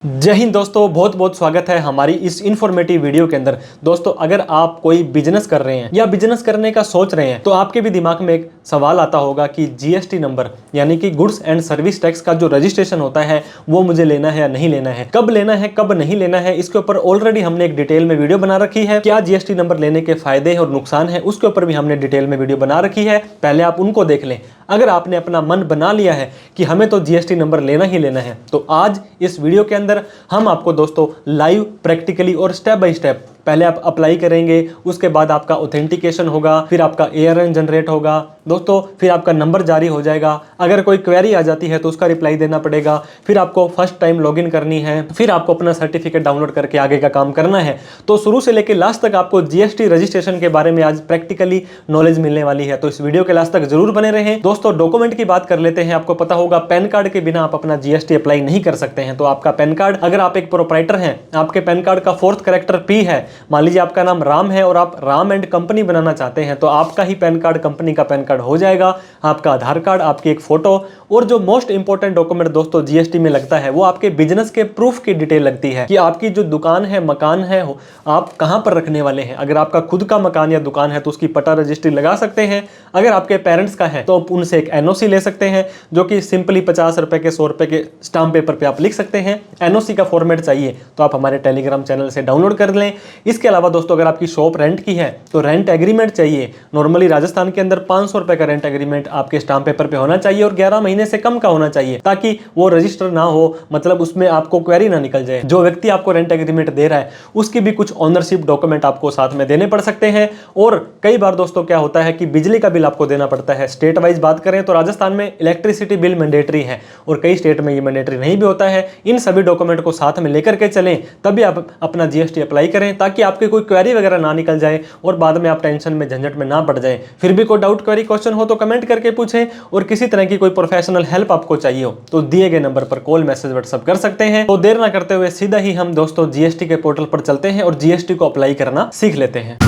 जय हिंद दोस्तों, बहुत बहुत स्वागत है हमारी इस इन्फॉर्मेटिव वीडियो के अंदर। दोस्तों, अगर आप कोई बिजनेस कर रहे हैं या बिजनेस करने का सोच रहे हैं तो आपके भी दिमाग में एक सवाल आता होगा कि जीएसटी नंबर यानी कि गुड्स एंड सर्विस टैक्स का जो रजिस्ट्रेशन होता है वो मुझे लेना है या नहीं लेना है, कब लेना है कब नहीं लेना है। इसके ऊपर ऑलरेडी हमने एक डिटेल में वीडियो बना रखी है। क्या जीएसटी नंबर लेने के फायदे और नुकसान है उसके ऊपर भी हमने डिटेल में वीडियो बना रखी है, पहले आप उनको देख लें। अगर आपने अपना मन बना लिया है कि हमें तो जीएसटी नंबर लेना ही लेना है तो आज इस वीडियो के अंदर हम आपको दोस्तों लाइव प्रैक्टिकली और स्टेप बाय स्टेप पहले आप अप्लाई करेंगे, उसके बाद आपका ऑथेंटिकेशन होगा, फिर आपका एआरएन जनरेट होगा दोस्तों, फिर आपका नंबर जारी हो जाएगा। अगर कोई क्वेरी आ जाती है तो उसका रिप्लाई देना पड़ेगा, फिर आपको फर्स्ट टाइम लॉगिन करनी है, फिर आपको अपना सर्टिफिकेट डाउनलोड करके आगे का काम करना है। तो शुरू से लेकर लास्ट तक आपको जीएसटी रजिस्ट्रेशन के बारे में आज प्रैक्टिकली नॉलेज मिलने वाली है, तो इस वीडियो के लास्ट तक जरूर बने रहें। दोस्तों, डॉक्यूमेंट की बात कर लेते हैं। आपको पता होगा पैन कार्ड के बिना आप अपना जीएसटी अप्लाई नहीं कर सकते हैं। तो आपका पैन कार्ड, अगर आप एक प्रोप्राइटर हैं, आपके पैन कार्ड का 4th कैरेक्टर पी है, मान लीजिए आपका नाम राम है और आप राम एंड कंपनी बनाना चाहते हैं तो आपका ही पैन कार्ड कंपनी का पैन कार्ड हो जाएगा। आपका आधार कार्ड, आपकी एक फोटो, और जो मोस्ट इंपोर्टेंट डॉक्यूमेंट दोस्तों जीएसटी में लगता है वो आपके बिजनेस के प्रूफ की डिटेल लगती है कि आपकी जो दुकान है, मकान है, आप कहां पर रखने वाले हैं। अगर आपका खुद का मकान या दुकान है तो उसकी पट्टा रजिस्ट्री लगा सकते हैं। अगर आपके पेरेंट्स का है तो आप उनसे एक एनओसी ले सकते हैं, जो कि सिंपली 50 रुपए के 100 रुपए के स्टाम्प पेपर पे आप लिख सकते हैं। एनओसी का फॉर्मेट चाहिए तो आप हमारे टेलीग्राम चैनल से डाउनलोड कर लें। इसके अलावा दोस्तों, अगर आपकी शॉप रेंट की है तो रेंट एग्रीमेंट चाहिए। नॉर्मली राजस्थान के अंदर 500 रुपए का रेंट एग्रीमेंट आपके स्टाम्प पेपर पे होना चाहिए और 11 महीने से कम का होना चाहिए, ताकि वो रजिस्टर ना हो, मतलब उसमें आपको क्वेरी ना निकल जाए। जो व्यक्ति आपको रेंट एग्रीमेंट दे रहा है उसकी भी कुछ ओनरशिप डॉक्यूमेंट आपको साथ में देने पड़ सकते हैं। और कई बार दोस्तों क्या होता है कि बिजली का बिल आपको देना पड़ता है। स्टेट वाइज बात करें तो राजस्थान में इलेक्ट्रिसिटी बिल मैंडेटरी है और कई स्टेट में ये मैंडेटरी नहीं भी होता है। इन सभी डॉक्यूमेंट को साथ में लेकर के चलें, तभी आप अपना जीएसटी अप्लाई करें, ताकि आपके कोई क्वेरी वगैरह ना निकल जाए और बाद में आप टेंशन में, झंझट में ना पड़ जाए। फिर भी कोई डाउट, क्वेरी, क्वेश्चन हो तो कमेंट करके पूछें, और किसी तरह की कोई प्रोफेशनल हेल्प आपको चाहिए हो तो दिए गए नंबर पर कॉल, मैसेज, व्हाट्सएप कर सकते हैं। तो देर ना करते हुए सीधा ही हम दोस्तों जीएसटी के पोर्टल पर चलते हैं और जीएसटी को अप्लाई करना सीख लेते हैं।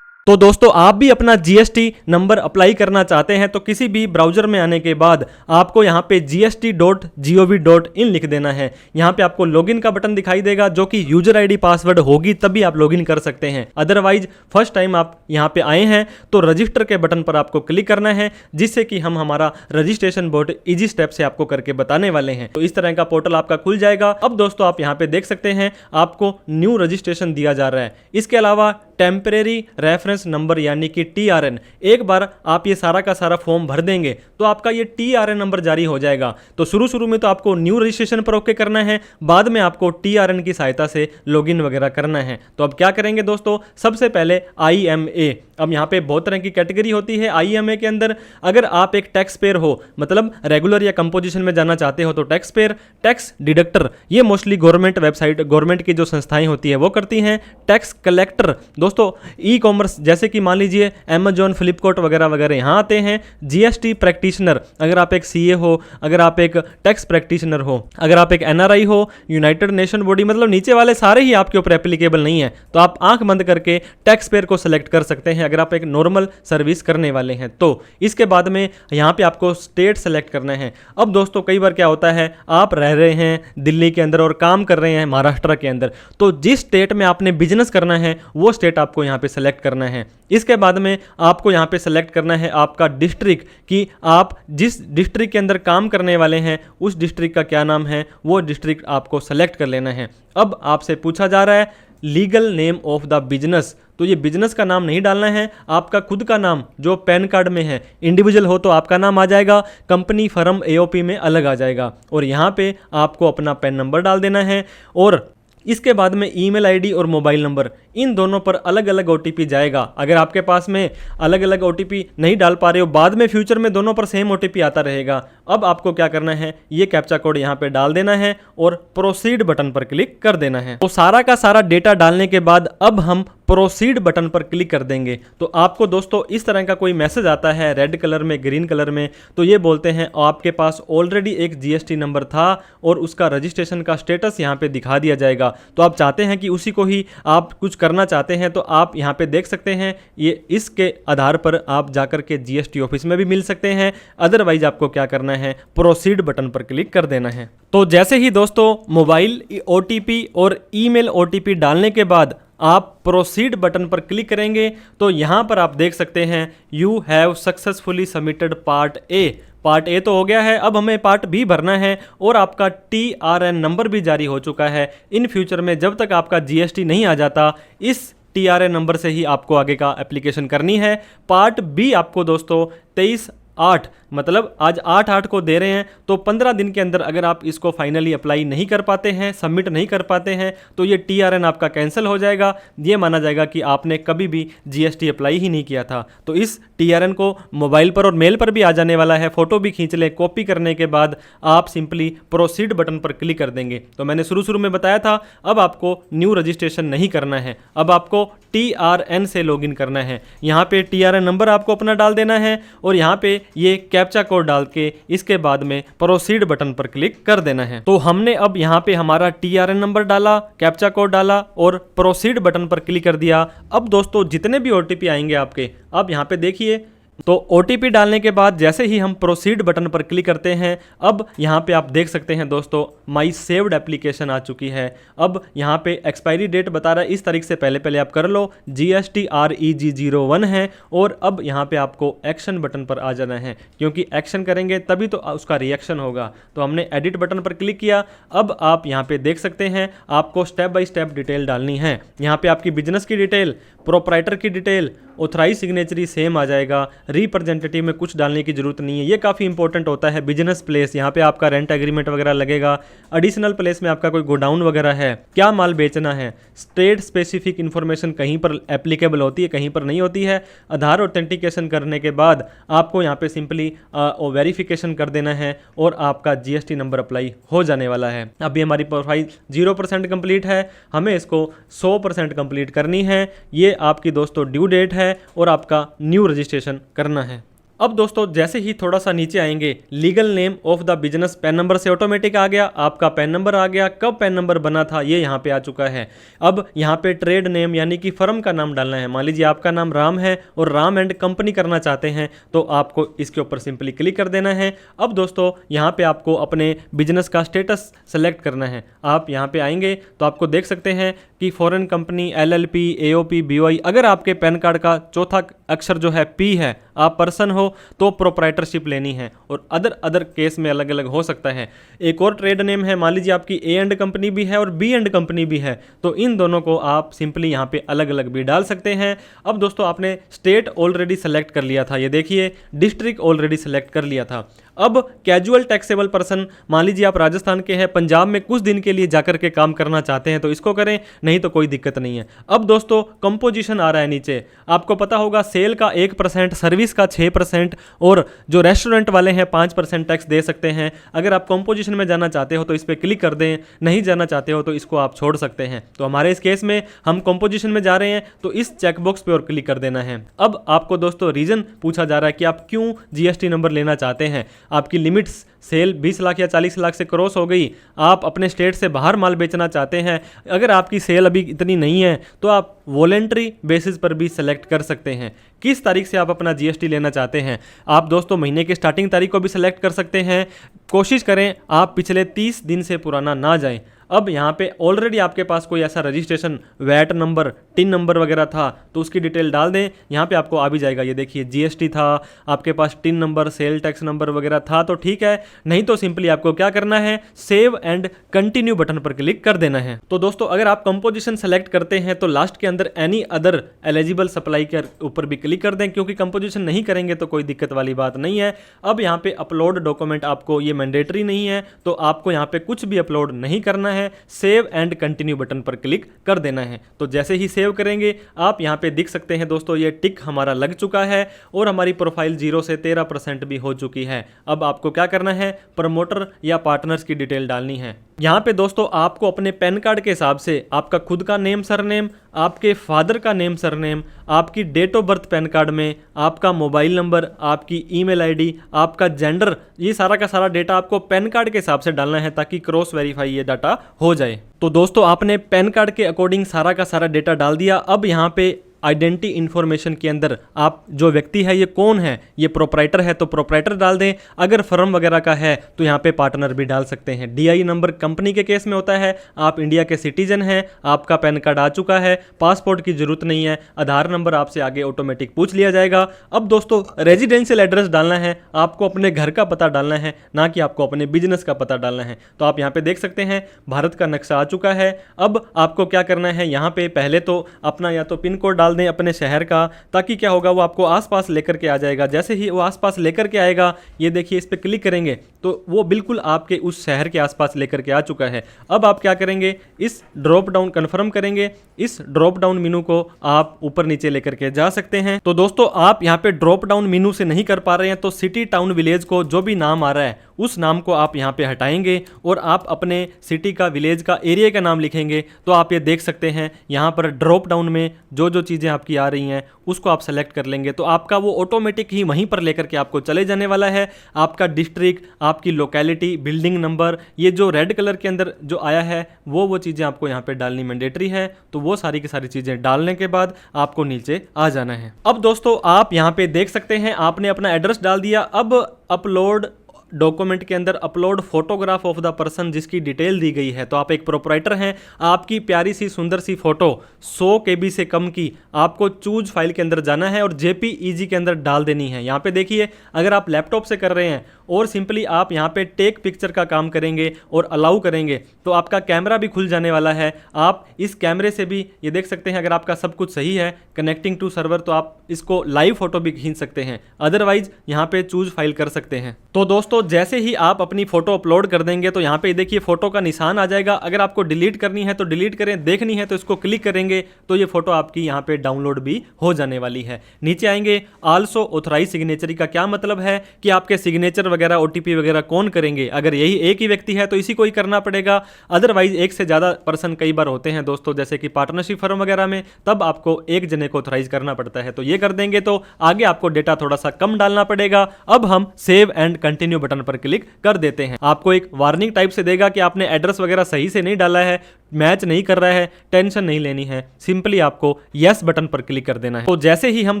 तो दोस्तों, आप भी अपना जीएसटी नंबर अप्लाई करना चाहते हैं तो किसी भी ब्राउजर में आने के बाद आपको यहाँ पे gst.gov.in लिख देना है। यहाँ पे आपको लॉगिन का बटन दिखाई देगा, जो कि यूजर आईडी पासवर्ड होगी तभी आप लॉगिन कर सकते हैं। अदरवाइज फर्स्ट टाइम आप यहाँ पे आए हैं तो रजिस्टर के बटन पर आपको क्लिक करना है, जिससे कि हम हमारा रजिस्ट्रेशन बहुत ईजी स्टेप से आपको करके बताने वाले हैं। तो इस तरह का पोर्टल आपका खुल जाएगा। अब दोस्तों, आप यहाँ पे देख सकते हैं आपको न्यू रजिस्ट्रेशन दिया जा रहा है। इसके अलावा टेम्परेरी रेफरेंस नंबर यानी कि टीआरएन, एक बार आप ये सारा का सारा फॉर्म भर देंगे तो आपका ये टीआरएन नंबर जारी हो जाएगा। तो शुरू में तो आपको न्यू रजिस्ट्रेशन पर ओके करना है, बाद में आपको टीआरएन की सहायता से लॉगिन वगैरह करना है। तो अब क्या करेंगे दोस्तों, सबसे पहले आईएमए। अब यहाँ पे बहुत तरह की कैटेगरी होती है आईएमए के अंदर। अगर आप एक टैक्स पेयर हो, मतलब रेगुलर या कंपोजिशन में जाना चाहते हो तो टैक्स पेयर, टैक्स डिडक्टर, ये मोस्टली गवर्नमेंट वेबसाइट, गवर्नमेंट की जो संस्थाएं होती है वो करती हैं। टैक्स कलेक्टर दोस्तों ई कॉमर्स, जैसे कि मान लीजिए अमेजॉन, फ्लिपकार्ट वगैरह वगैरह यहाँ आते हैं। जीएसटी प्रैक्टिशनर, अगर आप एक सीए हो, अगर आप एक टैक्स प्रैक्टिशनर हो, अगर आप एक एनआरआई हो, यूनाइटेड नेशन बॉडी, मतलब नीचे वाले सारे ही आपके ऊपर एप्लीकेबल नहीं है, तो आप आंख बंद करके टैक्स पेयर को सिलेक्ट कर सकते हैं अगर आप एक नॉर्मल सर्विस करने वाले हैं तो। इसके बाद में यहाँ पे आपको स्टेट सेलेक्ट करना है। अब दोस्तों, कई बार क्या होता है, आप रह रहे हैं दिल्ली के अंदर और काम कर रहे हैं महाराष्ट्र के अंदर, तो जिस स्टेट में आपने बिजनेस करना है वो स्टेट आपको यहाँ पे सेलेक्ट करना है। इसके बाद में आपको यहाँ पे सेलेक्ट करना है आपका डिस्ट्रिक्ट, कि आप जिस डिस्ट्रिक्ट के अंदर काम करने वाले हैं उस डिस्ट्रिक्ट का क्या नाम है, वो डिस्ट्रिक्ट आपको सेलेक्ट कर लेना है। अब आपसे पूछा जा रहा है legal name of the business, तो ये बिजनेस का नाम नहीं डालना है, आपका खुद का नाम जो पैन कार्ड में है। इंडिविजुअल हो तो आपका नाम आ जाएगा, कंपनी, फर्म, एओपी में अलग आ जाएगा। और यहाँ पे आपको अपना पैन नंबर डाल देना है, और इसके बाद में ईमेल आईडी और मोबाइल नंबर, इन दोनों पर अलग अलग ओटीपी जाएगा। अगर आपके पास में अलग अलग ओटीपी नहीं डाल पा रहे हो, बाद में फ्यूचर में दोनों पर सेम ओटीपी आता रहेगा। अब आपको क्या करना है, ये कैप्चा कोड यहाँ पे डाल देना है और प्रोसीड बटन पर क्लिक कर देना है। तो सारा का सारा डेटा डालने के बाद अब हम प्रोसीड बटन पर क्लिक कर देंगे तो आपको दोस्तों इस तरह का कोई मैसेज आता है रेड कलर में, ग्रीन कलर में। तो ये बोलते हैं आपके पास ऑलरेडी एक जीएसटी नंबर था और उसका रजिस्ट्रेशन का स्टेटस यहाँ पे दिखा दिया जाएगा। तो आप चाहते हैं कि उसी को ही आप कुछ करना चाहते हैं तो आप यहाँ पे देख सकते हैं, ये इसके आधार पर आप जाकर के जीएसटी ऑफिस में भी मिल सकते हैं। अदरवाइज आपको क्या करना है, प्रोसीड बटन पर क्लिक कर देना है। तो जैसे ही दोस्तों मोबाइल ओटीपी और ईमेल ओटीपी डालने के बाद आप प्रोसीड बटन पर क्लिक करेंगे तो यहाँ पर आप देख सकते हैं you have successfully submitted part A तो हो गया है, अब हमें पार्ट बी भरना है और आपका TRN नंबर भी जारी हो चुका है। इन फ्यूचर में जब तक आपका जीएसटी नहीं आ जाता इस TRN नंबर से ही आपको आगे का एप्लीकेशन करनी है। पार्ट बी आपको दोस्तों 23/8 मतलब आज 8/8 को दे रहे हैं, तो 15 दिन के अंदर अगर आप इसको फाइनली अप्लाई नहीं कर पाते हैं, सबमिट नहीं कर पाते हैं, तो ये TRN आपका कैंसिल हो जाएगा। ये माना जाएगा कि आपने कभी भी जीएसटी अप्लाई ही नहीं किया था। तो इस TRN को मोबाइल पर और मेल पर भी आ जाने वाला है, फोटो भी खींच लें। कॉपी करने के बाद आप सिंपली प्रोसीड बटन पर क्लिक कर देंगे। तो मैंने शुरू में बताया था, अब आपको न्यू रजिस्ट्रेशन नहीं करना है, अब आपको TRN से लॉगिन करना है। यहाँ पे TRN नंबर आपको अपना डाल देना है और यहाँ पे ये कैप्चा कोड डाल के इसके बाद में प्रोसीड बटन पर क्लिक कर देना है। तो हमने अब यहाँ पे हमारा TRN नंबर डाला, कैप्चा कोड डाला और प्रोसीड बटन पर क्लिक कर दिया। अब दोस्तों जितने भी OTP आएंगे आपके, अब यहाँ पे देखिए, तो OTP डालने के बाद जैसे ही हम प्रोसीड बटन पर क्लिक करते हैं, अब यहाँ पे आप देख सकते हैं दोस्तों माई सेव्ड एप्लीकेशन आ चुकी है। अब यहाँ पे एक्सपायरी डेट बता रहा है, इस तारीख से पहले आप कर लो। GST REG 01 है और अब यहाँ पे आपको एक्शन बटन पर आ जाना है, क्योंकि एक्शन करेंगे तभी तो उसका रिएक्शन होगा। तो हमने एडिट बटन पर क्लिक किया। अब आप यहाँ पे देख सकते हैं आपको स्टेप बाय स्टेप डिटेल डालनी है। यहाँ पे आपकी बिजनेस की डिटेल, प्रोप्राइटर की डिटेल, ऑथराइज सिग्नेचरी सेम आ जाएगा। रिप्रेजेंटेटिव में कुछ डालने की जरूरत नहीं है, ये काफ़ी इंपॉर्टेंट होता है। बिजनेस प्लेस, यहाँ पे आपका रेंट एग्रीमेंट वगैरह लगेगा। एडिशनल प्लेस में आपका कोई गोडाउन वगैरह है, क्या माल बेचना है। स्टेट स्पेसिफिक इन्फॉर्मेशन कहीं पर एप्लीकेबल होती है, कहीं पर नहीं होती है। आधार ऑथेंटिकेशन करने के बाद आपको यहाँ पे सिंपली वेरिफिकेशन कर देना है और आपका जीएसटी नंबर अप्लाई हो जाने वाला है। अभी हमारी प्रोफाइल 0% कंप्लीट है, हमें इसको 100% कंप्लीट करनी है। ये आपकी दोस्तों ड्यू डेट है और आपका न्यू रजिस्ट्रेशन करना है। अब दोस्तों जैसे ही थोड़ा सा नीचे आएंगे, legal name of the business pan number से ऑटोमेटिक आ गया, आपका पैन नंबर आ गया। कब पैन नंबर बना था ये यहाँ पे आ चुका है। अब यहाँ पे ट्रेड नेम यानी कि फर्म का नाम डालना है। मान लीजिए आपका नाम राम है और राम एंड कंपनी करना चाहते हैं, तो आपको इसके ऊपर सिंपली क्लिक कर देना है। अब दोस्तों यहाँ पे आपको अपने बिजनेस का स्टेटस सेलेक्ट करना है। आप यहाँ पे आएंगे तो आपको देख सकते हैं कि foreign company, LLP, AOP, BOI। अगर आपके पैन कार्ड का चौथा अक्षर जो है P है, आप पर्सन हो तो प्रोप्राइटरशिप लेनी है और अदर केस में अलग अलग हो सकता है। एक और ट्रेड नेम है, मान लीजिए आपकी A एंड कंपनी भी है और B एंड कंपनी भी है, तो इन दोनों को आप सिंपली यहाँ पे अलग अलग भी डाल सकते हैं। अब दोस्तों आपने स्टेट ऑलरेडी सेलेक्ट कर लिया था, ये देखिए डिस्ट्रिक्ट ऑलरेडी सेलेक्ट कर लिया था। अब कैजुअल टैक्सेबल पर्सन, मान लीजिए आप राजस्थान के हैं, पंजाब में कुछ दिन के लिए जाकर के काम करना चाहते हैं तो इसको करें, नहीं तो कोई दिक्कत नहीं है। अब दोस्तों कंपोजिशन आ रहा है नीचे, आपको पता होगा सेल का 1%, सर्विस का 6% और जो रेस्टोरेंट वाले हैं 5% टैक्स दे सकते हैं। अगर आप कंपोजिशन में जाना चाहते हो तो इस पर क्लिक कर दें, नहीं जाना चाहते हो तो इसको आप छोड़ सकते हैं। तो हमारे इस केस में हम कंपोजिशन में जा रहे हैं तो इस चेकबॉक्स पे और क्लिक कर देना है। अब आपको दोस्तों रीजन पूछा जा रहा है कि आप क्यों जीएसटी नंबर लेना चाहते हैं। आपकी लिमिट्स सेल 20 लाख या 40 लाख से क्रॉस हो गई, आप अपने स्टेट से बाहर माल बेचना चाहते हैं, अगर आपकी सेल अभी इतनी नहीं है तो आप वॉलेंट्री बेसिस पर भी सेलेक्ट कर सकते हैं किस तारीख से आप अपना जीएसटी लेना चाहते हैं। आप दोस्तों महीने की स्टार्टिंग तारीख को भी सेलेक्ट कर सकते हैं। कोशिश करें आप पिछले 30 दिन से पुराना ना जाएं। अब यहाँ पे ऑलरेडी आपके पास कोई ऐसा registration, VAT number, TIN number वगैरह था तो उसकी डिटेल डाल दें, यहाँ पे आपको आ भी जाएगा। ये देखिए जीएसटी था, आपके पास TIN number, sale tax number वगैरह था तो ठीक है, नहीं तो सिंपली आपको क्या करना है, सेव एंड कंटिन्यू बटन पर क्लिक कर देना है। तो दोस्तों अगर आप कंपोजिशन सेलेक्ट करते हैं तो लास्ट के अंदर एनी अदर एलिजिबल सप्लाई के ऊपर भी क्लिक कर दें, क्योंकि कंपोजिशन नहीं करेंगे तो कोई दिक्कत वाली बात नहीं है। अब यहाँ पे अपलोड डॉक्यूमेंट आपको ये मैंडेटरी नहीं है, तो आपको यहाँ पे कुछ भी अपलोड नहीं करना है, सेव एंड कंटिन्यू बटन पर क्लिक कर देना है। तो जैसे ही सेव करेंगे आप यहाँ पे देख सकते हैं दोस्तों ये टिक हमारा लग चुका है और हमारी प्रोफाइल 0 से 13% भी हो चुकी है। अब आपको क्या करना है, प्रमोटर या पार्टनर्स की डिटेल डालनी है। यहाँ पे दोस्तों आपको अपने पैन कार्ड के हिसाब से आपका खुद का नेम सरनेम, आपके फादर का नेम सरनेम, आपकी date of birth PAN card में, आपका मोबाइल नंबर, आपकी ईमेल आईडी, आपका जेंडर, ये सारा का सारा डेटा आपको पैन कार्ड के हिसाब से डालना है ताकि क्रॉस वेरीफाई ये डाटा हो जाए। तो दोस्तों आपने पैन कार्ड के अकॉर्डिंग सारा का सारा डेटा डाल दिया। अब यहाँ पे आइडेंटिटी इन्फॉर्मेशन के अंदर आप जो व्यक्ति है ये कौन है, ये प्रोपराइटर है तो प्रोपराइटर डाल दें, अगर फर्म वगैरह का है तो यहाँ पे पार्टनर भी डाल सकते हैं। डीआई नंबर कंपनी के केस में होता है, आप इंडिया के सिटीजन हैं, आपका पैन कार्ड आ चुका है, पासपोर्ट की जरूरत नहीं है, आधार नंबर आपसे आगे ऑटोमेटिक पूछ लिया जाएगा। अब दोस्तों रेजिडेंशियल एड्रेस डालना है, आपको अपने घर का पता डालना है, ना कि आपको अपने बिजनेस का पता डालना है। तो आप यहाँ पे देख सकते हैं भारत का नक्शा आ चुका है। अब आपको क्या करना है, यहाँ पे पहले तो अपना या तो पिन कोड डाल दें अपने शहर का, ताकि क्या होगा वो आपको आसपास लेकर के आ जाएगा। जैसे ही वो आसपास लेकर के आएगा, ये देखिए इस पर क्लिक करेंगे तो वो बिल्कुल आपके उस शहर के आसपास लेकर के आ चुका है। अब आप क्या करेंगे, इस ड्रॉप डाउन कन्फर्म करेंगे, इस ड्रॉप डाउन मेनू को आप ऊपर नीचे लेकर के जा सकते हैं। तो दोस्तों आप यहाँ पे ड्रॉप डाउन मेनू से नहीं कर पा रहे हैं तो सिटी टाउन विलेज को जो भी नाम आ रहा है उस नाम को आप यहाँ पे हटाएंगे और आप अपने सिटी का, विलेज का, एरिया का नाम लिखेंगे। तो आप ये देख सकते हैं यहाँ पर ड्रॉप डाउन में जो जो चीज़ें आपकी आ रही हैं उसको आप सेलेक्ट कर लेंगे तो आपका वो ऑटोमेटिक ही वहीं पर लेकर के आपको चले जाने वाला है। आपका डिस्ट्रिक्ट, आपकी लोकेलिटी, बिल्डिंग नंबर, ये जो रेड कलर के अंदर जो आया है वो चीज़ें आपको यहाँ पे डालनी मैंडेटरी है। तो वो सारी की सारी चीज़ें डालने के बाद आपको नीचे आ जाना है। अब दोस्तों आप यहाँ पे देख सकते हैं आपने अपना एड्रेस डाल दिया। अब अपलोड डॉक्यूमेंट के अंदर upload photograph of the person जिसकी डिटेल दी गई है। तो आप एक प्रोपराइटर हैं, आपकी प्यारी सी सुंदर सी फोटो 100 KB से कम की आपको चूज फाइल के अंदर जाना है और JPEG के अंदर डाल देनी है। यहाँ पे देखिए अगर आप लैपटॉप से कर रहे हैं और सिंपली आप यहाँ पे टेक पिक्चर का काम करेंगे और अलाउ करेंगे तो आपका कैमरा भी खुल जाने वाला है। आप इस कैमरे से भी ये देख सकते हैं अगर आपका सब कुछ सही है कनेक्टिंग टू सर्वर तो आप इसको लाइव फोटो भी खींच सकते हैं, अदरवाइज यहाँ पे चूज फाइल कर सकते हैं। तो दोस्तों जैसे ही आप अपनी फोटो अपलोड कर देंगे तो यहाँ पे देखिए फोटो का निशान आ जाएगा। अगर आपको डिलीट करनी है तो डिलीट करें, देखनी है तो इसको क्लिक करेंगे तो ये फोटो आपकी यहाँ पे डाउनलोड भी हो जाने वाली है। नीचे आएंगे आल्सो ऑथराइज सिग्नेचरी का क्या मतलब है कि आपके सिग्नेचर वगैरह OTP वगैरह कौन करेंगे। अगर यही एक ही व्यक्ति है तो इसी को ही करना पड़ेगा, अदरवाइज एक से ज़्यादा पर्सन कई बार होते हैं दोस्तों, जैसे कि पार्टनरशिप फर्म वगैरह में, तब आपको एक जने को ऑथराइज करना पड़ता है। तो ये कर देंगे तो आगे आपको डेटा थोड़ा सा कम डालना पड़ेगा। अब हम सेव एंड कंटिन्यू बटन पर क्लिक कर देते हैं। आपको एक वार्निंग टाइप से देगा कि आपने एड्रेस वगैरह सही से नहीं डाला है, मैच नहीं कर रहा है, टेंशन नहीं लेनी है, सिंपली आपको यस बटन पर क्लिक कर देना है। तो जैसे ही हम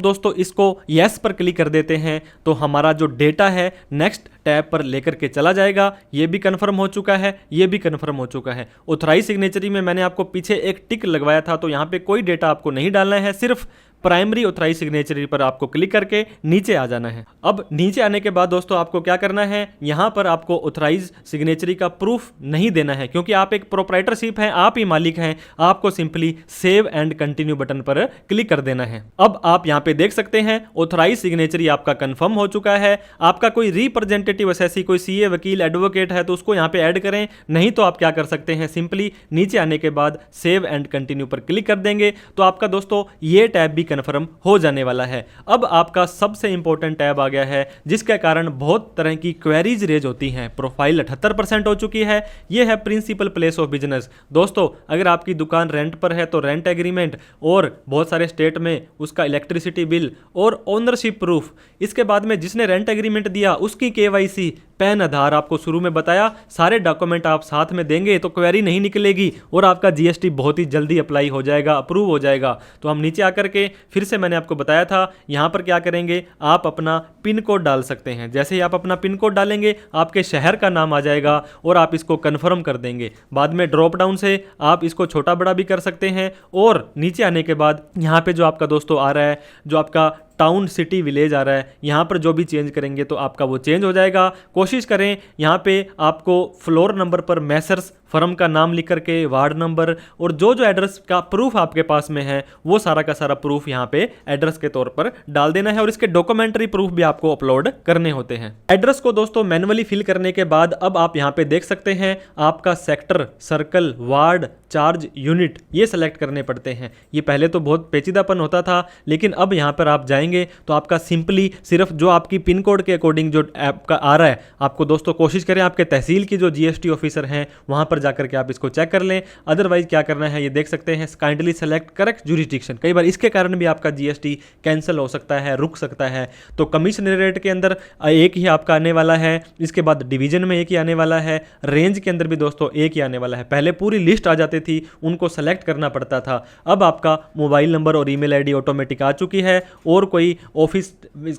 दोस्तों इसको यस पर क्लिक कर देते हैं तो हमारा जो डेटा है नेक्स्ट टैब पर लेकर के चला जाएगा। ये भी कंफर्म हो चुका है, ये भी कंफर्म हो चुका है। ऑथराइज सिग्नेचरी में मैंने आपको पीछे एक टिक लगवाया था तो यहाँ पे कोई डेटा आपको नहीं डालना है, सिर्फ प्राइमरी ऑथराइज सिग्नेचरी पर आपको क्लिक करके नीचे आ जाना है। अब नीचे आने के बाद दोस्तों आपको क्या करना है, यहाँ पर आपको ऑथराइज सिग्नेचरी का प्रूफ नहीं देना है क्योंकि आप एक प्रोपराइटरशिप हैं, आप ही मालिक हैं। आपको simply save and continue button पर क्लिक कर देना है। अब आप यहाँ पे देख सकते हैं ऑथराइज सिग्नेचरी आपका कंफर्म हो चुका है। आपका कोई रिप्रेजेंटेटिव ऐसी कोई CA, वकील, एडवोकेट है तो उसको यहाँ पे ऐड करें, नहीं तो आप क्या कर सकते हैं, सिंपली नीचे आने के बाद सेव एंड कंटिन्यू पर क्लिक कर देंगे तो आपका दोस्तों ये टैब भी कंफर्म हो जाने वाला है। अब आपका सबसे इंपॉर्टेंट टैब आ गया है जिसके कारण बहुत तरह की क्वेरीज रेज होती हैं। प्रोफाइल 78% हो चुकी है। यह है प्रिंसिपल प्लेस ऑफ बिजनेस। दोस्तों अगर आपकी दुकान रेंट पर है तो रेंट एग्रीमेंट, और बहुत सारे स्टेट में उसका इलेक्ट्रिसिटी बिल और ओनरशिप प्रूफ। इसके बाद में जिसने रेंट एग्रीमेंट दिया उसकी KYC, पैन, आधार, आपको शुरू में बताया सारे डॉक्यूमेंट आप साथ में देंगे तो क्वेरी नहीं निकलेगी और आपका GST बहुत ही जल्दी अप्लाई हो जाएगा, अप्रूव हो जाएगा। तो हम नीचे आकर के फिर से मैंने आपको बताया था यहाँ पर क्या करेंगे, आप अपना पिन कोड डाल सकते हैं। जैसे ही आप अपना पिन कोड डालेंगे आपके शहर का नाम आ जाएगा और आप इसको कन्फर्म कर देंगे। बाद में ड्रॉप डाउन से आप इसको छोटा बड़ा भी कर सकते हैं और नीचे आने के बाद यहाँ पे जो आपका दोस्तों आ रहा है, जो आपका टाउन, सिटी, विलेज आ रहा है, यहाँ पर जो भी चेंज करेंगे तो आपका वो चेंज हो जाएगा। कोशिश करें यहाँ पे आपको फ्लोर नंबर पर मैसर्स फर्म का नाम लिख करके, वार्ड नंबर और जो जो एड्रेस का प्रूफ आपके पास में है वो सारा का सारा प्रूफ यहाँ पे एड्रेस के तौर पर डाल देना है और इसके डॉक्यूमेंट्री प्रूफ भी आपको अपलोड करने होते हैं। एड्रेस को दोस्तों मैनुअली फिल करने के बाद अब आप यहाँ पे देख सकते हैं आपका sector, circle, ward, charge, unit ये सेलेक्ट करने पड़ते हैं। ये पहले तो बहुत पेचीदापन होता था लेकिन अब यहाँ पर आप जाएंगे जाएंगे तो आपका सिंपली सिर्फ जो आपकी पिन कोड के अकॉर्डिंग जो आपका आ रहा है, आपको दोस्तों कोशिश करें आपके तहसील की जो जीएसटी ऑफिसर हैं वहां पर जाकर के आप इसको चेक कर लें। अदरवाइज क्या करना है ये देख सकते हैं, काइंडली सेलेक्ट करेक्ट जुरिस्डिक्शन। कई बार इसके कारण भी आपका जीएसटी कैंसिल हो सकता है, रुक सकता है। तो कमिश्नरेट के अंदर एक ही आपका आने वाला है, इसके बाद डिवीजन में एक ही आने वाला है, रेंज के अंदर भी दोस्तों एक ही आने वाला है। पहले पूरी लिस्ट आ जाती थी, उनको सेलेक्ट करना पड़ता था। अब आपका मोबाइल नंबर और ईमेल आईडी ऑटोमेटिक आ चुकी है और कोई ऑफिस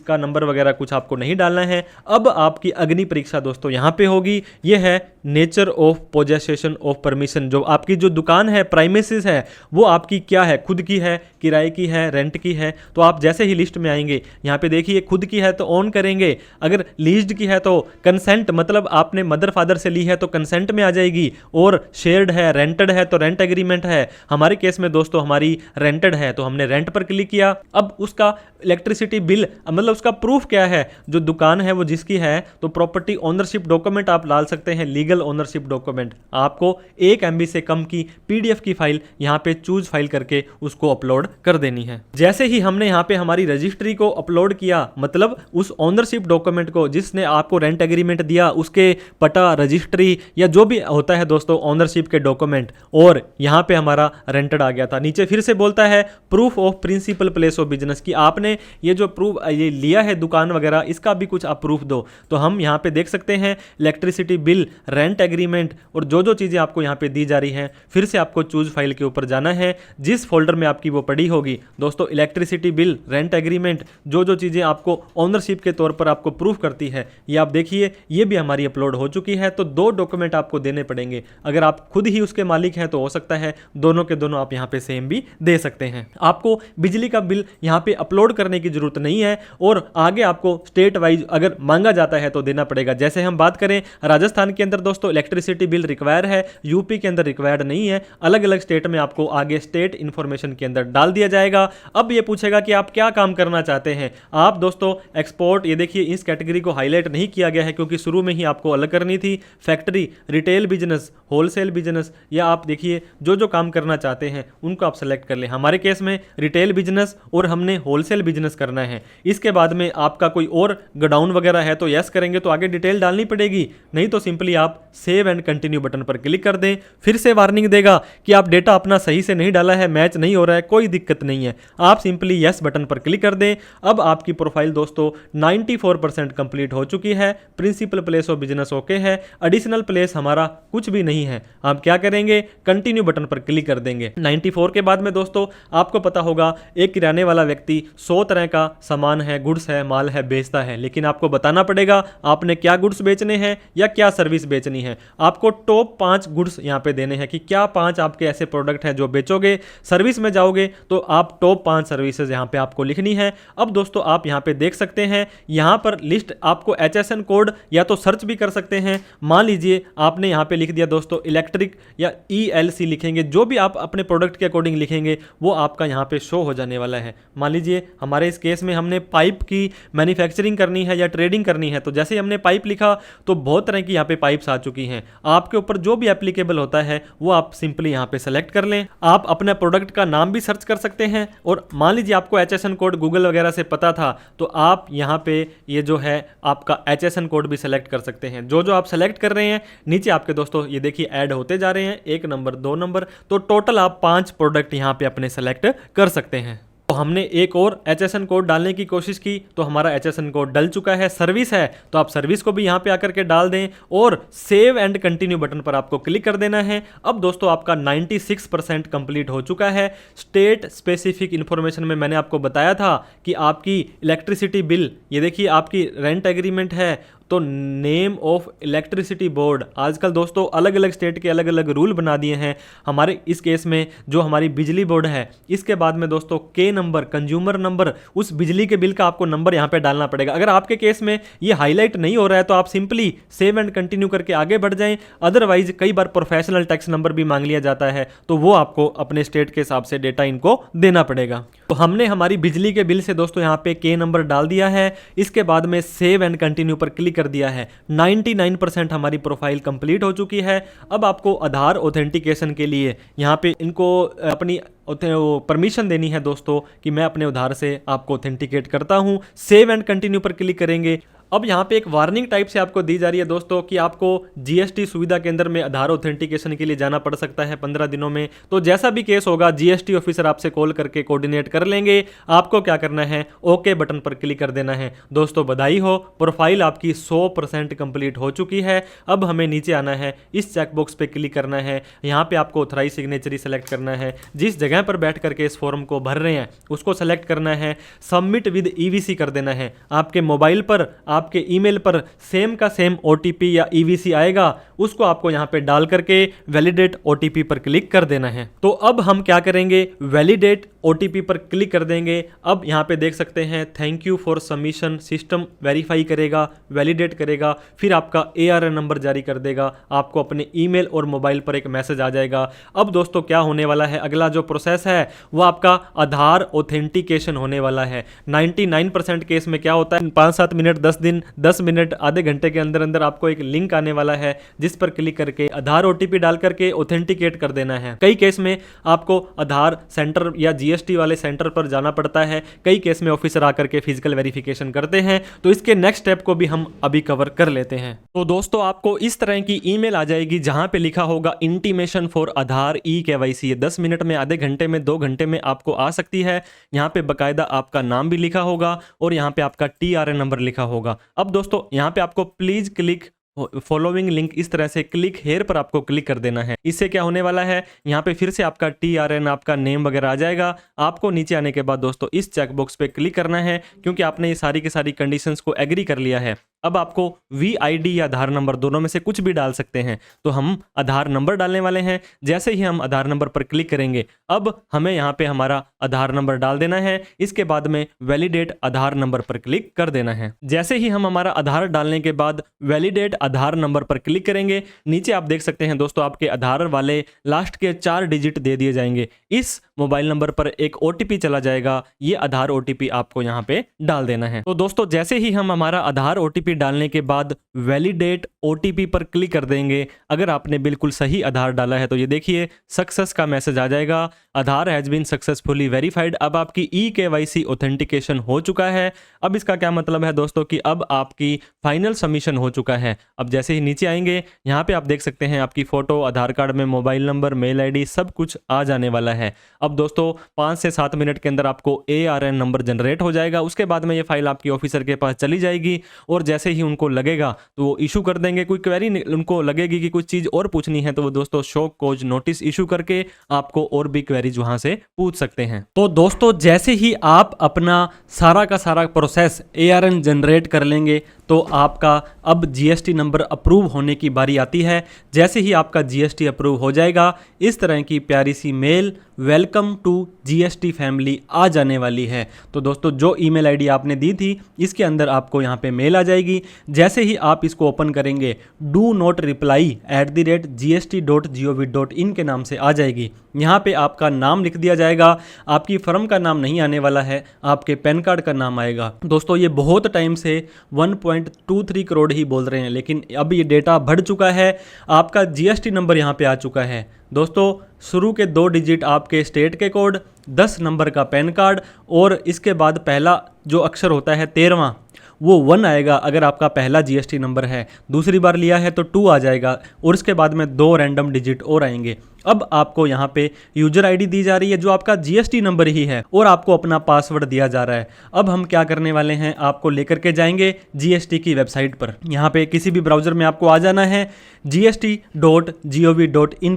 का नंबर वगैरह कुछ आपको नहीं डालना है। अब आपकी अग्नि परीक्षा दोस्तों यहां पे होगी। यह है नेचर ऑफ पोजेसेशन ऑफ परमिशन। जो आपकी जो दुकान है, प्राइमेसिस है, वो आपकी क्या है, खुद की है, किराए की है, रेंट की है। तो आप जैसे ही लिस्ट में आएंगे यहाँ पे देखिए, खुद की है तो ऑन करेंगे, अगर लीज्ड की है तो कंसेंट, मतलब आपने मदर फादर से ली है तो कंसेंट में आ जाएगी, और शेयर्ड है, रेंटेड है तो रेंट एग्रीमेंट है। हमारे केस में दोस्तों हमारी रेंटेड है तो हमने रेंट पर क्लिक किया। अब उसका इलेक्ट्रिसिटी बिल, मतलब उसका प्रूफ क्या है, जो दुकान है वो जिसकी है, तो प्रॉपर्टी ओनरशिप डॉक्यूमेंट आप डाल सकते हैं, लीगल ओनरशिप डॉक्यूमेंट। आपको 1 MB से कम की पीडीएफ की फाइल यहाँ पे चूज फाइल करके उसको अपलोड कर देनी है। जैसे ही हमने यहाँ पे हमारी रजिस्ट्री को अपलोड किया, मतलब उस ओनरशिप डॉक्यूमेंट को जिसने आपको रेंट एग्रीमेंट दिया, उसके पटा, रजिस्ट्री या जो भी होता है दोस्तों ओनरशिप के डॉक्यूमेंट, और यहाँ पे हमारा रेंटेड आ गया था। नीचे फिर से बोलता है proof of principal place of business, की आपने ये जो प्रूफ ये लिया है दुकान वगैरह, इसका भी कुछ आप प्रूफ दो। तो हम यहाँ पे देख सकते हैं इलेक्ट्रिसिटी बिल, रेंट एग्रीमेंट और जो जो चीज़ें आपको यहाँ पे दी जा रही हैं। फिर से आपको चूज फाइल के ऊपर जाना है, जिस फोल्डर में आपकी वो पड़ी होगी दोस्तों, इलेक्ट्रिसिटी बिल, रेंट एग्रीमेंट, जो जो चीज़ें आपको ओनरशिप के तौर पर आपको प्रूफ करती है, ये आप देखिए ये भी हमारी अपलोड हो चुकी है। तो 2 डॉक्यूमेंट आपको देने पड़ेंगे। अगर आप खुद ही उसके मालिक हैं तो हो सकता है दोनों के दोनों आप यहाँ पे सेम भी दे सकते हैं। आपको बिजली का बिल यहाँ पे अपलोड करने की जरूरत नहीं है, और आगे आपको स्टेट वाइज अगर मांगा जाता है तो देना पड़ेगा। जैसे हम बात करें राजस्थान के अंदर दोस्तों इलेक्ट्रिसिटी बिल रिक्वायर है, यूपी के अंदर रिक्वायर्ड नहीं है। अलग अलग स्टेट में आपको आगे स्टेट इंफॉर्मेशन के अंदर डाल दिया जाएगा। अब ये पूछेगा कि आप क्या काम करना चाहते हैं। आप दोस्तों एक्सपोर्ट, ये देखिए इस कैटेगरी को हाईलाइट नहीं किया गया है क्योंकि शुरू में ही आपको अलग करनी थी। Factory, retail business, wholesale business, या आप देखिए जो जो काम करना चाहते हैं उनको आप सेलेक्ट कर लें। हमारे केस में रिटेल बिजनेस और हमने होलसेल बिजनेस करना है। इसके बाद में आपका कोई और गोडाउन वगैरह है तो यस करेंगे तो आगे डिटेल डालनी पड़ेगी, नहीं तो सिंपली आप सेव एंड कंटिन्यू बटन पर क्लिक कर दें। फिर से वार्निंग देगा कि आप डेटा अपना सही से नहीं डाला है, मैच नहीं हो रहा है, कोई दिक्कत नहीं है, आप सिंपली यस बटन पर क्लिक कर दें। अब आपकी प्रोफाइल दोस्तों 94% कंप्लीट हो चुकी है। Principal place of business okay है, एडिशनल प्लेस हमारा कुछ भी नहीं है। आप क्या करेंगे, कंटिन्यू बटन पर क्लिक कर देंगे। 94 के बाद में दोस्तों आपको पता होगा एक किराने वाला व्यक्ति 100 तरह का सामान है, गुड्स है, माल है, बेचता है, लेकिन आपको बताना पड़ेगा आपने क्या गुड्स बेचने हैं या क्या सर्विस बेचनी है। आपको टॉप 5 गुड्स यहाँ पे देने हैं कि क्या 5 आपके ऐसे प्रोडक्ट हैं जो बेचोगे। सर्विस में जाओगे तो आप टॉप 5 सर्विसेज यहाँ पे आपको लिखनी है। अब दोस्तों आप यहाँ पे देख सकते हैं, यहाँ पर लिस्ट आपको HSN कोड या तो सर्च भी कर सकते हैं। मान लीजिए आपने यहाँ पे लिख दिया दोस्तों इलेक्ट्रिक या ELC लिखेंगे, जो भी आप अपने प्रोडक्ट के अकॉर्डिंग लिखेंगे वो आपका यहाँ पे शो हो जाने वाला है। मान लीजिए हमारे इस केस में हमने पाइप की मैन्युफैक्चरिंग करनी है या ट्रेडिंग करनी है, तो जैसे ही हमने पाइप लिखा तो बहुत तरह की यहाँ पे पाइप्स आ चुकी हैं। आपके ऊपर जो भी एप्लीकेबल होता है वो आप सिंपली यहाँ पे सेलेक्ट कर लें। आप अपने प्रोडक्ट का नाम भी सर्च कर सकते हैं, और मान लीजिए आपको HSN कोड गूगल वगैरह से पता था तो आप यहाँ पे ये जो है आपका HSN कोड भी सेलेक्ट कर सकते हैं। जो जो आप सेलेक्ट कर रहे हैं नीचे आपके दोस्तों ये देखिए ऐड होते जा रहे हैं, 1 नंबर 2 नंबर, तो टोटल आप 5 प्रोडक्ट यहाँ पे अपने सेलेक्ट कर सकते हैं। तो हमने एक और HSN कोड डालने की कोशिश की तो हमारा HSN कोड डल चुका है। सर्विस है तो आप सर्विस को भी यहाँ पे आकर के डाल दें, और सेव एंड कंटिन्यू बटन पर आपको क्लिक कर देना है। अब दोस्तों आपका 96% कंप्लीट हो चुका है। स्टेट स्पेसिफिक इंफॉर्मेशन में मैंने आपको बताया था कि आपकी इलेक्ट्रिसिटी बिल, ये देखिए आपकी रेंट एग्रीमेंट है, तो नेम ऑफ इलेक्ट्रिसिटी बोर्ड, आजकल दोस्तों अलग अलग स्टेट के अलग अलग रूल बना दिए हैं। हमारे इस केस में जो हमारी बिजली बोर्ड है, इसके बाद में दोस्तों के नंबर, कंज्यूमर नंबर, उस बिजली के बिल का आपको नंबर यहाँ पे डालना पड़ेगा। अगर आपके केस में ये हाईलाइट नहीं हो रहा है तो आप सिंपली सेव एंड कंटिन्यू करके आगे बढ़ जाएं। अदरवाइज कई बार प्रोफेशनल टैक्स नंबर भी मांग लिया जाता है, तो वो आपको अपने स्टेट के हिसाब से डेटा इनको देना पड़ेगा। तो हमने हमारी बिजली के बिल से दोस्तों यहाँ पे के नंबर डाल दिया है। इसके बाद में सेव एंड कंटिन्यू पर क्लिक कर दिया है। 99% हमारी प्रोफाइल कंप्लीट हो चुकी है। अब आपको आधार ऑथेंटिकेशन के लिए यहाँ पे इनको अपनी परमिशन देनी है दोस्तों कि मैं अपने आधार से आपको ऑथेंटिकेट करता हूँ। सेव एंड कंटिन्यू पर क्लिक करेंगे। अब यहाँ पे एक वार्निंग टाइप से आपको दी जा रही है दोस्तों कि आपको जीएसटी सुविधा केंद्र में आधार ऑथेंटिकेशन के लिए जाना पड़ सकता है 15 दिनों में। तो जैसा भी केस होगा जीएसटी ऑफिसर आपसे कॉल करके कोऑर्डिनेट कर लेंगे। आपको क्या करना है, ओके बटन पर क्लिक कर देना है। दोस्तों बधाई हो, प्रोफाइल आपकी 100% कंप्लीट हो चुकी है। अब हमें नीचे आना है, इस चेकबॉक्स पे क्लिक करना है। यहाँ पे आपको ऑथराइज सिग्नेचरी सेलेक्ट करना है। जिस जगह पर बैठ करके इस फॉर्म को भर रहे हैं उसको सेलेक्ट करना है। सबमिट विद ईवीसी कर देना है। आपके मोबाइल पर, आपके ईमेल पर सेम का सेम ओटीपी या ईवीसी आएगा, उसको आपको यहां पे डाल करके वैलिडेट ओटीपी पर क्लिक कर देना है। तो अब हम क्या करेंगे, वैलिडेट ओटीपी पर क्लिक कर देंगे। अब यहां पे देख सकते हैं thank you for submission, system verify करेगा, वैलिडेट करेगा, फिर आपका ARN नंबर जारी कर देगा। आपको अपने ईमेल और मोबाइल पर एक मैसेज आ जाएगा। अब दोस्तों क्या होने वाला है, अगला जो प्रोसेस है वो आपका आधार ऑथेंटिकेशन होने वाला है। 99% केस में क्या होता है, 5-7 मिनट, 10 दिन, 10 मिनट, आधे घंटे के अंदर अंदर आपको एक लिंक आने वाला है जिस पर क्लिक करके आधार ओटीपी डाल करके ऑथेंटिकेट कर देना है। कई केस में आपको आधार सेंटर या जीएसटी वाले सेंटर पर जाना पड़ता है, कई केस में ऑफिसर आकर के फिजिकल वेरिफिकेशन करते हैं। तो इसके नेक्स्ट स्टेप को भी हम अभी कवर कर लेते हैं। तो दोस्तों आपको इस तरह की ईमेल आ जाएगी जहां पे लिखा होगा इंटीमेशन फॉर आधार ई-KYC। ये 10 मिनट में, आधे घंटे में, 2 घंटे में आपको आ सकती है। यहाँ पे बकायदा आपका नाम भी लिखा होगा और यहाँ पे आपका TRN नंबर लिखा होगा। अब दोस्तों यहाँ पे आपको प्लीज क्लिक फॉलोइंग लिंक, इस तरह से क्लिक हेयर पर आपको क्लिक कर देना है। इससे क्या होने वाला है, यहाँ पे फिर से आपका TRN, आपका नेम वगैरह आ जाएगा। आपको नीचे आने के बाद दोस्तों इस चेकबॉक्स पे क्लिक करना है क्योंकि आपने ये सारी की सारी कंडीशंस को एग्री कर लिया है। अब आपको VID या आधार नंबर दोनों में से कुछ भी डाल सकते हैं। तो हम आधार नंबर डालने वाले हैं। जैसे ही हम आधार नंबर पर क्लिक करेंगे अब हमें यहाँ पे हमारा आधार नंबर डाल देना है। इसके बाद में वैलिडेट आधार नंबर पर क्लिक कर देना है। जैसे ही हम हमारा आधार डालने के बाद वैलिडेट आधार नंबर पर क्लिक करेंगे, नीचे आप देख सकते हैं दोस्तों आपके आधार वाले लास्ट के 4 डिजिट दे दिए जाएंगे। इस मोबाइल नंबर पर एक OTP चला जाएगा। ये आधार OTP आपको यहाँ पे डाल देना है। तो दोस्तों जैसे ही हम हमारा आधार OTP डालने के बाद वैलिडेट OTP पर क्लिक कर देंगे, अगर आपने बिल्कुल सही आधार डाला है तो ये देखिए सक्सेस का मैसेज आ जाएगा, आधार हैज बीन सक्सेसफुली वेरीफाइड। अब आपकी ई-KYC ऑथेंटिकेशन हो चुका है। अब इसका क्या मतलब है दोस्तों कि अब आपकी फाइनल सबमिशन हो चुका है। अब जैसे ही नीचे आएंगे यहाँ पे आप देख सकते हैं आपकी फोटो, आधार कार्ड में मोबाइल नंबर, मेल ID सब कुछ आ जाने वाला है। अब दोस्तों 5 से 7 मिनट के अंदर आपको ARN नंबर जनरेट हो जाएगा। उसके बाद में ये फाइल आपकी ऑफिसर के पास चली जाएगी और जैसे ही उनको लगेगा तो वो इशू कर देंगे। कोई क्वेरी उनको लगेगी कि कुछ चीज़ और पूछनी है तो वो दोस्तों शो कोज नोटिस इशू करके आपको और भी क्वेरीज वहां से पूछ सकते हैं। तो दोस्तों जैसे ही आप अपना सारा का सारा प्रोसेस ARN जनरेट कर लेंगे तो आपका अब GST नंबर अप्रूव होने की बारी आती है। जैसे ही आपका GST अप्रूव हो जाएगा इस तरह की प्यारी सी mail welcome to GST family आ जाने वाली है। तो दोस्तों जो ईमेल ID आपने दी थी इसके अंदर आपको यहाँ पे मेल आ जाएगी। जैसे ही आप इसको ओपन करेंगे डू नॉट रिप्लाई @gst.gov.in के नाम से आ जाएगी। यहाँ पे आपका नाम लिख दिया जाएगा। आपकी फर्म का नाम नहीं आने वाला है, आपके पैन कार्ड का नाम आएगा। दोस्तों ये बहुत टाइम से 1.23 करोड़ ही बोल रहे हैं, लेकिन अब ये डेटा बढ़ चुका है। आपका GST नंबर यहाँ पे आ चुका है दोस्तों। शुरू के 2 डिजिट आपके स्टेट के कोड, 10 नंबर का पैन कार्ड और इसके बाद पहला जो अक्षर होता है 13वां वो 1 आएगा अगर आपका पहला GST नंबर है। दूसरी बार लिया है तो 2 आ जाएगा और उसके बाद में 2 रैंडम डिजिट और आएंगे। अब आपको यहाँ पे यूजर ID दी जा रही है जो आपका GST नंबर ही है और आपको अपना पासवर्ड दिया जा रहा है। अब हम क्या करने वाले हैं, आपको लेकर के जाएंगे GST की वेबसाइट पर। यहाँ पे किसी भी ब्राउजर में आपको आ जाना है, gst.gov.in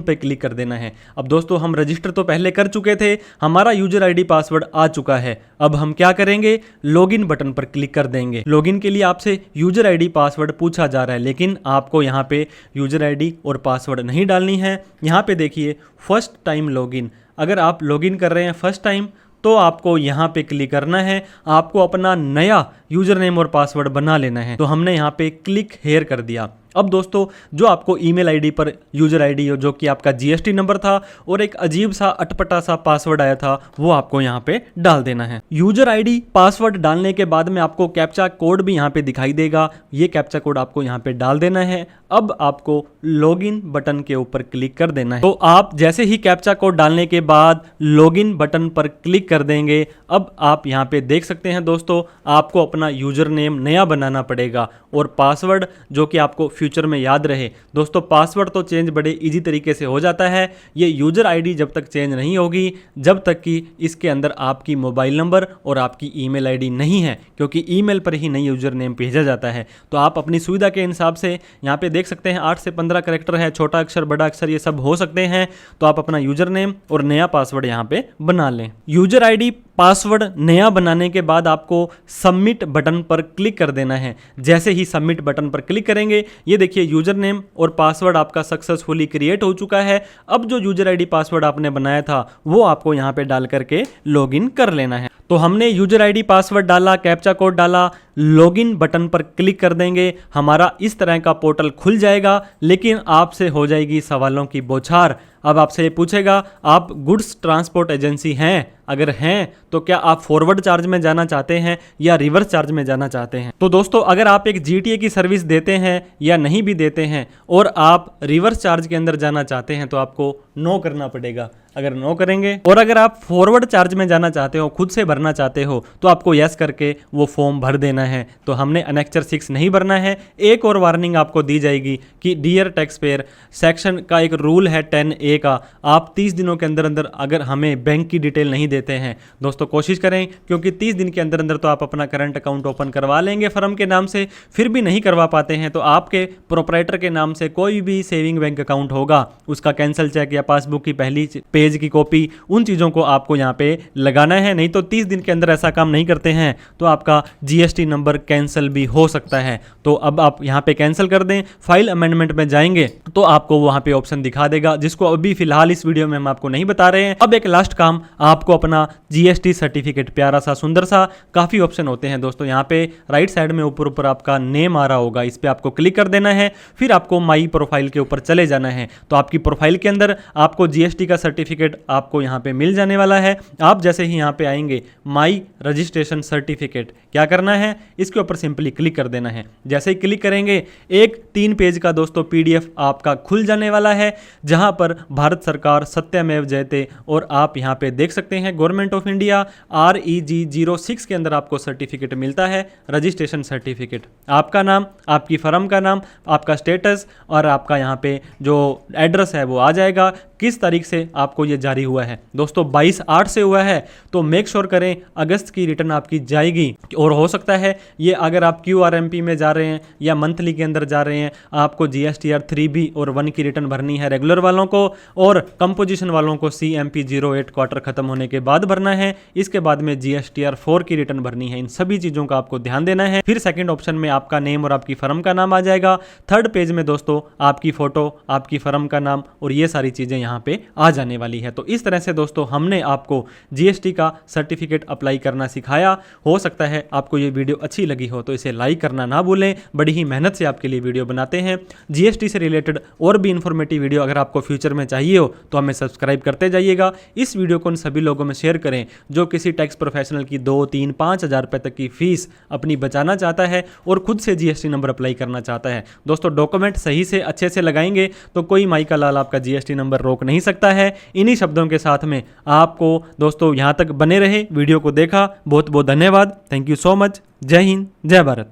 पे क्लिक कर देना है। अब दोस्तों हम रजिस्टर तो पहले कर चुके थे, हमारा यूजर ID पासवर्ड आ चुका है। अब हम क्या करेंगे, लॉगिन बटन पर क्लिक कर देंगे। लॉगिन के लिए आपसे यूजर ID पासवर्ड पूछा जा रहा है, लेकिन आपको यहाँ पे यूजर ID और पासवर्ड नहीं डालनी है। यहाँ पे देखिए फर्स्ट टाइम लॉगिन, अगर आप लॉगिन कर रहे हैं फर्स्ट टाइम तो आपको यहाँ पे क्लिक करना है। आपको अपना नया यूजर नेम और पासवर्ड बना लेना है। तो हमने यहाँ पे क्लिक हेयर कर दिया। अब दोस्तों जो आपको ईमेल आईडी पर यूजर आईडी जो कि आपका जीएसटी नंबर था और एक अजीब सा अटपटा सा पासवर्ड आया था वो आपको यहाँ पे डाल देना है। यूजर आईडी पासवर्ड डालने के बाद में आपको कैप्चा कोड भी यहाँ पे दिखाई देगा, ये कैप्चा कोड आपको यहाँ पे डाल देना है। अब आपको लॉगिन बटन के ऊपर क्लिक कर देना है। तो आप जैसे ही कैप्चा कोड डालने के बाद लॉगिन बटन पर क्लिक कर देंगे, अब आप यहाँ पे देख सकते हैं दोस्तों आपको अपना यूजर नेम नया बनाना पड़ेगा और पासवर्ड जो कि आपको फ्यूचर में याद रहे। दोस्तों पासवर्ड तो चेंज बड़े इजी तरीके से हो जाता है, ये यूजर आईडी जब तक चेंज नहीं होगी जब तक कि इसके अंदर आपकी मोबाइल नंबर और आपकी ईमेल आईडी नहीं है, क्योंकि ईमेल पर ही नई यूजर नेम भेजा जाता है। तो आप अपनी सुविधा के हिसाब से यहाँ पे देख सकते हैं 8 से 15 कैरेक्टर है, छोटा अक्षर बड़ा अक्षर ये सब हो सकते हैं। तो आप अपना यूजर नेम और नया पासवर्ड यहाँ पे बना लें। यूजर आईडी पासवर्ड नया बनाने के बाद आपको सबमिट बटन पर क्लिक कर देना है। जैसे ही सबमिट बटन पर क्लिक करेंगे ये देखिए यूजर नेम और पासवर्ड आपका सक्सेसफुली क्रिएट हो चुका है। अब जो यूजर आईडी पासवर्ड आपने बनाया था वो आपको यहाँ पे डाल करके लॉगिन कर लेना है। तो हमने यूजर आईडी पासवर्ड डाला, कैप्चा कोड डाला, लॉगिन बटन पर क्लिक कर देंगे, हमारा इस तरह का पोर्टल खुल जाएगा। लेकिन आपसे हो जाएगी सवालों की बौछार। अब आपसे ये पूछेगा आप गुड्स ट्रांसपोर्ट एजेंसी हैं? अगर हैं तो क्या आप फॉरवर्ड चार्ज में जाना चाहते हैं या रिवर्स चार्ज में जाना चाहते हैं? तो दोस्तों अगर आप एक जीटीए की सर्विस देते हैं या नहीं भी देते हैं और आप रिवर्स चार्ज के अंदर जाना चाहते हैं तो आपको नो करना पड़ेगा। अगर नो करेंगे और अगर आप फॉरवर्ड चार्ज में जाना चाहते हो, खुद से भरना चाहते हो, तो आपको यस करके वो फॉर्म भर देना है। तो हमने अनेक्चर 6 नहीं भरना है। एक और वार्निंग आपको दी जाएगी कि डियर टैक्स पेयर सेक्शन का एक रूल है 10A का, आप 30 दिनों के अंदर अंदर अगर हमें बैंक की डिटेल नहीं देते हैं दोस्तों कोशिश करें, क्योंकि 30 दिन के अंदर अंदर तो आप अपना करंट अकाउंट ओपन करवा लेंगे फर्म के नाम से, फिर भी नहीं करवा पाते हैं तो आपके प्रोपराइटर के नाम से कोई भी सेविंग बैंक अकाउंट होगा उसका कैंसिल चेक या पासबुक की पहली पेज की कॉपी, उन चीज़ों को आपको यहाँ पे लगाना है। नहीं तो 30 दिन के अंदर ऐसा काम नहीं करते हैं तो आपका जीएसटी नंबर कैंसिल भी हो सकता है। तो अब आप यहाँ पे कैंसिल कर दें, फाइल अमेंडमेंट में जाएंगे तो आपको वहाँ पे ऑप्शन दिखा देगा, जिसको अभी फिलहाल इस वीडियो में हम आपको नहीं बता रहे हैं। अब एक लास्ट काम, आपको अपना जीएसटी सर्टिफिकेट, प्यारा सा सुंदर सा, काफ़ी ऑप्शन होते हैं दोस्तों, यहाँ पे राइट साइड में ऊपर ऊपर आपका नेम आ रहा होगा, इस पर आपको क्लिक कर देना है। फिर आपको माई प्रोफाइल के ऊपर चले जाना है। तो आपकी प्रोफाइल के अंदर आपको जीएसटी का सर्टिफिकेट आपको यहाँ पे मिल जाने वाला है। आप जैसे ही यहाँ पे आएंगे माई रजिस्ट्रेशन सर्टिफिकेट, क्या करना है, इसके ऊपर सिंपली क्लिक कर देना है। जैसे ही क्लिक करेंगे एक 3 पेज का दोस्तों पीडीएफ आपका खुल जाने वाला है, जहां पर भारत सरकार सत्यमेव जयते और आप यहाँ पे देख सकते हैं गवर्नमेंट ऑफ इंडिया REG 06 के अंदर आपको सर्टिफिकेट मिलता है, रजिस्ट्रेशन सर्टिफिकेट। आपका नाम, आपकी फर्म का नाम, आपका स्टेटस और आपका यहाँ पे जो एड्रेस है वो आ जाएगा, किस तारीख से आपको ये जारी हुआ है। दोस्तों 22/8 से हुआ है, तो मेक श्योर करें अगस्त की रिटर्न आपकी जाएगी। और हो सकता है ये अगर आप QRMP में जा रहे हैं या मंथली के अंदर जा रहे हैं, आपको GSTR 3B और 1 की रिटर्न भरनी है रेगुलर वालों को, और कंपोजिशन वालों को CMP 08 क्वार्टर खत्म होने के बाद भरना है। इसके बाद में GSTR 4 की रिटर्न भरनी है। इन सभी चीज़ों का आपको ध्यान देना है। फिर सेकंड ऑप्शन में आपका नेम और आपकी फर्म का नाम आ जाएगा। थर्ड पेज में दोस्तों आपकी फोटो, आपकी फर्म का नाम और ये सारी चीज़ें यहाँ पे आ जाने वाली है। तो इस तरह से दोस्तों हमने आपको GST का सर्टिफिकेट अप्लाई करना सिखाया। हो सकता है आपको ये वीडियो अच्छी लगी हो तो इसे लाइक करना ना भूलें, बड़ी ही मेहनत से आपके लिए वीडियो बनाते हैं। GST से रिलेटेड और भी इंफॉर्मेटिव वीडियो अगर आपको फ्यूचर में चाहिए हो तो हमें सब्सक्राइब करते जाइएगा। इस वीडियो को उन सभी लोगों में शेयर करें जो किसी टैक्स प्रोफेशनल की 2, 3, 5 हज़ार रुपये तक की फीस अपनी बचाना चाहता है और खुद से GST नंबर अप्लाई करना चाहता है। दोस्तों डॉक्यूमेंट सही से अच्छे से लगाएंगे तो कोई माई का लाल आपका GST नंबर रोक नहीं सकता है। इन्हीं शब्दों के साथ में आपको दोस्तों यहाँ तक बने रहे, वीडियो को देखा, बहुत बहुत धन्यवाद। Thank you so much. जय हिंद, जय भारत।